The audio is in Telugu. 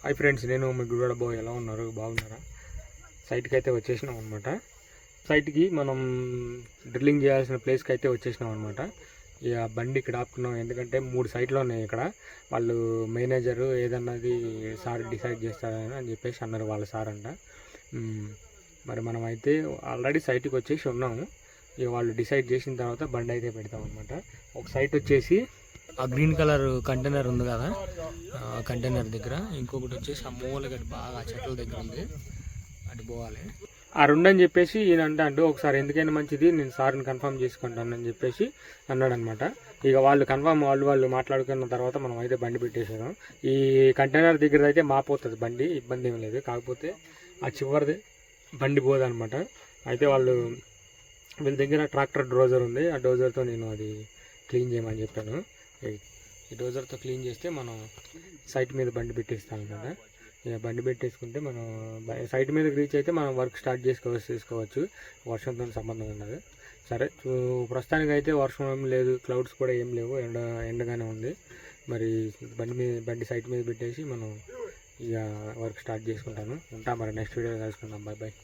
హాయ్ ఫ్రెండ్స్, నేను మీ గుడివాడ బాయ్. ఎలా ఉన్నారు? బాగున్నారా? సైట్కి అయితే వచ్చేసినాం అనమాట. సైట్కి మనం డ్రిల్లింగ్ చేయాల్సిన ప్లేస్కి అయితే వచ్చేసినాం అనమాట. ఇక బండి ఇక్కడ ఆపుకున్నాం, ఎందుకంటే 3 సైట్లు ఉన్నాయి ఇక్కడ. వాళ్ళు మేనేజరు ఏదన్నది సార్ డిసైడ్ చేస్తారని అని చెప్పేసి అన్నారు, వాళ్ళ సార్ అంట. మరి మనం అయితే ఆల్రెడీ సైట్కి వచ్చేసి ఉన్నాము. ఇక వాళ్ళు డిసైడ్ చేసిన తర్వాత బండి అయితే పెడతాం అనమాట. ఒక సైట్ వచ్చేసి ఆ గ్రీన్ కలర్ కంటైనర్ ఉంది కదా, కంటైనర్ దగ్గర. ఇంకొకటి వచ్చేసి ఆ మూలగడ్డ బాగా చెట్ల దగ్గర ఉంది, అటు పోవాలి. ఆ రెండని చెప్పేసి ఈయన అంటూ ఒకసారి ఎందుకైనా మంచిది నేను సార్ని కన్ఫర్మ్ చేసుకుంటానని చెప్పేసి అన్నాడనమాట. ఇక వాళ్ళు మాట్లాడుకున్న తర్వాత మనం అయితే బండి పెట్టేసాం. ఈ కంటైనర్ దగ్గర అయితే మాపోతుంది బండి, ఇబ్బంది ఏం లేదు. కాకపోతే ఆ చివరిది బండి పోదనమాట. అయితే వీళ్ళ దగ్గర ట్రాక్టర్ డోజర్ ఉంది, ఆ డోజర్తో నేను అది క్లీన్ చేయమని చెప్పాను. ఈ డోజర్తో క్లీన్ చేస్తే మనం సైట్ మీద బండి పెట్టేస్తాం అనమాట. ఇక బండి పెట్టేసుకుంటే మనం సైట్ మీదకి రీచ్ అయితే మనం వర్క్ స్టార్ట్ చేసుకోవచ్చు. వర్షంతో సంబంధం ఉండదు. సరే, ప్రస్తుతానికి అయితే వర్షం ఏం లేదు, క్లౌడ్స్ కూడా ఏం లేవు, ఎండగానే ఉంది. మరి బండి సైట్ మీద పెట్టేసి మనం ఇక వర్క్ స్టార్ట్ చేసుకుంటాను. ఉంటాం, మరి నెక్స్ట్ వీడియో కలుసుకుందాం. Bye bye.